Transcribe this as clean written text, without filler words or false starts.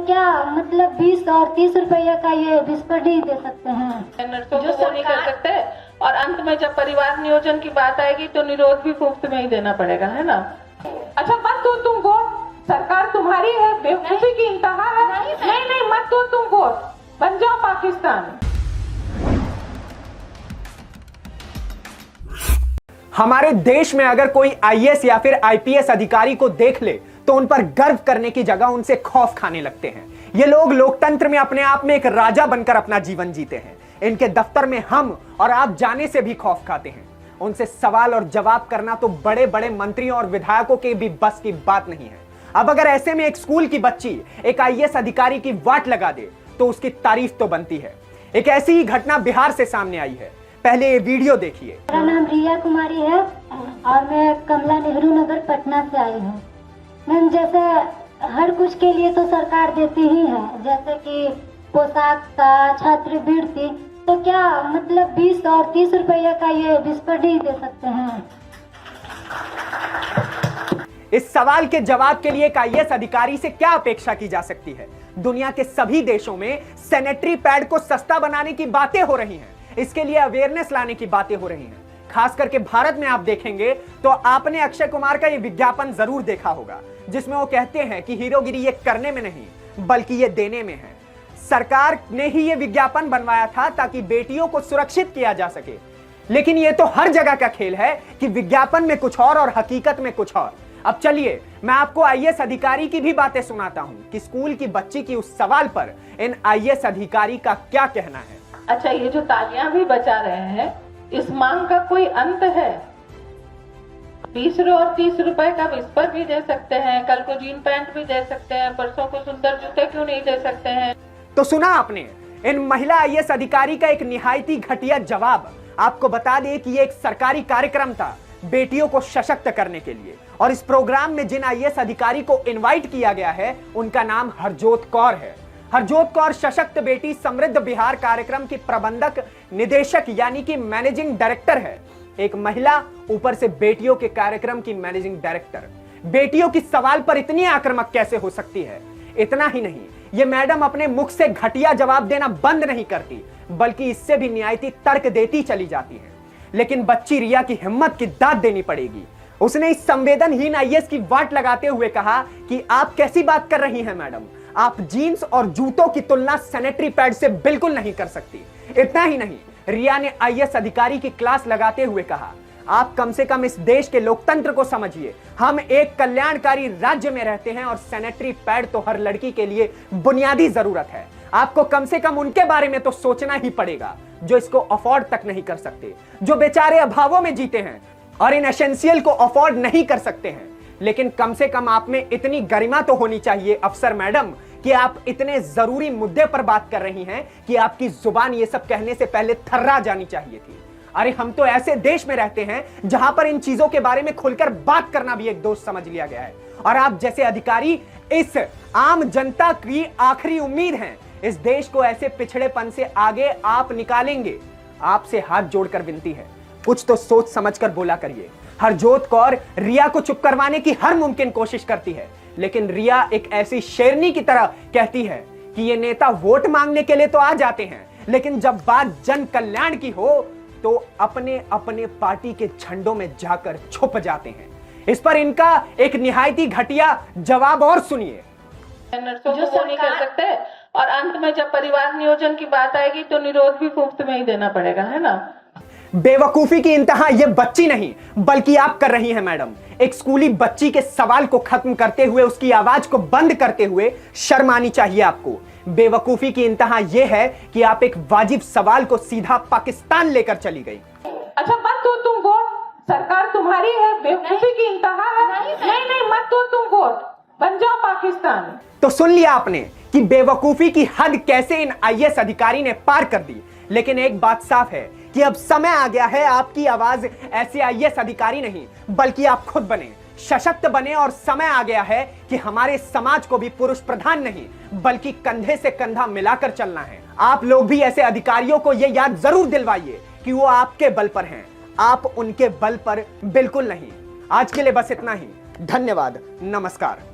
क्या मतलब 20 और 30 रुपया का ये बिस्कुट ही दे सकते हैं? नर्सों को वो नहीं कर सकते। और अंत में जब परिवार नियोजन की बात आएगी तो निरोध भी मुफ्त में ही देना पड़ेगा, है ना। अच्छा मत दो तुम वोट, सरकार तुम्हारी है, बेवकूफी की इंतहा है। नहीं मत दो तुम वोट, बन जाओ पाकिस्तान। हमारे देश में अगर कोई आईएएस या फिर आईपीएस अधिकारी को देख ले तो उन पर गर्व करने की जगह उनसे खौफ खाने लगते हैं। ये लोग लोकतंत्र में अपने आप में एक राजा बनकर अपना जीवन जीते हैं। इनके दफ्तर में हम और आप जाने से भी खौफ खाते हैं। उनसे सवाल और जवाब करना तो बड़े बड़े मंत्रियों और विधायकों के भी बस की बात नहीं है। अब अगर ऐसे में एक स्कूल की बच्ची एक आईएएस अधिकारी की वाट लगा दे तो उसकी तारीफ तो बनती है। एक ऐसी ही घटना बिहार से सामने आई है। पहले ये वीडियो देखिए। मेरा नाम रिया कुमारी है और मैं कमला नेहरू नगर पटना से आई हूँ। मैम जैसे हर कुछ के लिए तो सरकार देती ही है, जैसे कि पोशाक का, छात्रवृत्ति, तो क्या मतलब 20 और 30 रुपया का ये बिस्कुट ही दे सकते हैं? इस सवाल के जवाब के लिए एक आईएएस अधिकारी से क्या अपेक्षा की जा सकती है? दुनिया के सभी देशों में सैनिटरी पैड को सस्ता बनाने की बातें हो रही हैं। इसके लिए अवेयरनेस लाने की बातें हो रही हैं। खास करके भारत में आप देखेंगे तो आपने अक्षय कुमार का ये विज्ञापन जरूर देखा होगा, जिसमें वो कहते हैं कि हीरोगिरी ये करने में नहीं बल्कि ये देने में है। सरकार ने ही ये विज्ञापन बनवाया था ताकि बेटियों को सुरक्षित किया जा सके। लेकिन ये तो हर जगह का खेल है कि विज्ञापन में कुछ और हकीकत में कुछ और। अब चलिए मैं आपको आईएएस अधिकारी की भी बातें सुनाता हूं कि स्कूल की बच्ची की उस सवाल पर इन आईएएस अधिकारी का क्या कहना है। अच्छा ये जो तालियां भी बचा रहे हैं, इस मांग का कोई अंत है? 20 और 30 रुपए का विस्पर भी दे सकते हैं, कल को जीन पैंट भी दे सकते हैं, परसों को सुंदर जूते क्यों नहीं दे सकते हैं? तो सुना आपने इन महिला आईएएस अधिकारी का एक निहायती घटिया जवाब। आपको बता दें कि ये एक सरकारी कार्यक्रम था बेटियों को सशक्त करने के लिए, और इस प्रोग्राम में जिन आईएएस अधिकारी को इनवाइट किया गया है उनका नाम हरजोत कौर है। हरजोत कौर सशक्त बेटी समृद्ध बिहार कार्यक्रम की प्रबंधक निदेशक यानी कि मैनेजिंग डायरेक्टर है। एक महिला, ऊपर से बेटियों के कार्यक्रम की मैनेजिंग डायरेक्टर। बेटियों की सवाल पर इतनी आक्रामक कैसे हो सकती है? इतना ही नहीं, ये मैडम अपने मुख से घटिया जवाब देना बंद नहीं करती बल्कि इससे भी न्यायिक तर्क देती चली जाती है। लेकिन बच्ची रिया की हिम्मत की दाद देनी पड़ेगी। उसने इस संवेदनहीन आईएएस की वाट लगाते हुए कहा कि आप कैसी बात कर रही हैं मैडम, आप जीन्स और जूतों की तुलना सैनिटरी पैड से बिल्कुल नहीं कर सकती। इतना ही नहीं, रिया ने आईएएस अधिकारी की क्लास लगाते हुए कहा, आप कम से कम इस देश के लोकतंत्र को समझिए। हम एक कल्याणकारी राज्य में रहते हैं और सैनिटरी पैड तो हर लड़की के लिए बुनियादी जरूरत है। आपको कम से कम उनके बारे में तो सोचना ही पड़ेगा जो इसको अफोर्ड तक नहीं कर सकते, जो बेचारे अभावों में जीते हैं और इन एसेंशियल को अफोर्ड नहीं कर सकते हैं। लेकिन कम से कम आप में इतनी गरिमा तो होनी चाहिए अफसर मैडम कि आप इतने जरूरी मुद्दे पर बात कर रही हैं कि आपकी जुबान ये सब कहने से पहले थर्रा जानी चाहिए थी। अरे हम तो ऐसे देश में रहते हैं जहां पर इन चीजों के बारे में खुलकर बात करना भी एक दोष समझ लिया गया है, और आप जैसे अधिकारी इस आम जनता की आखिरी उम्मीद हैं। इस देश को ऐसे पिछड़ेपन से आगे आप निकालेंगे। आपसे हाथ जोड़कर विनती है, कुछ तो सोच समझकर बोला करिए। हरजोत कौर रिया को चुप करवाने की हर मुमकिन कोशिश करती है, लेकिन रिया एक ऐसी शेरनी की तरह कहती है कि ये नेता वोट मांगने के लिए तो आ जाते हैं, लेकिन जब बात जन कल्याण की हो तो अपने अपने पार्टी के झंडों में जाकर छुप जाते हैं। इस पर इनका एक निहायती घटिया जवाब और सुनिए। नर्सों को वो नहीं कर सकते। और अंत में जब परिवार नियोजन की बात आएगी तो निरोध भी मुफ्त में ही देना पड़ेगा, है ना। बेवकूफी की इंतहा ये बच्ची नहीं बल्कि आप कर रही हैं मैडम। एक स्कूली बच्ची के सवाल को खत्म करते हुए, उसकी आवाज को बंद करते हुए शर्म आनी चाहिए आपको। बेवकूफी की इंतहा यह है कि आप एक वाजिब सवाल को सीधा पाकिस्तान लेकर चली गई। अच्छा मत दो तुम वोट, सरकार तुम्हारी है, बेवकूफी की इंतहा है। नहीं मत दो तुम वोट, बन जाओ पाकिस्तान। तो सुन लिया आपने कि बेवकूफी की हद कैसे इन आईएएस अधिकारी ने पार कर दी। लेकिन एक बात साफ है कि अब समय आ गया है आपकी आवाज ऐसे आईएएस अधिकारी नहीं बल्कि आप खुद बने, सशक्त बने, और समय आ गया है कि हमारे समाज को भी पुरुष प्रधान नहीं बल्कि कंधे से कंधा मिलाकर चलना है। आप लोग भी ऐसे अधिकारियों को यह याद जरूर दिलवाइए कि वो आपके बल पर हैं, आप उनके बल पर बिल्कुल नहीं। आज के लिए बस इतना ही। धन्यवाद, नमस्कार।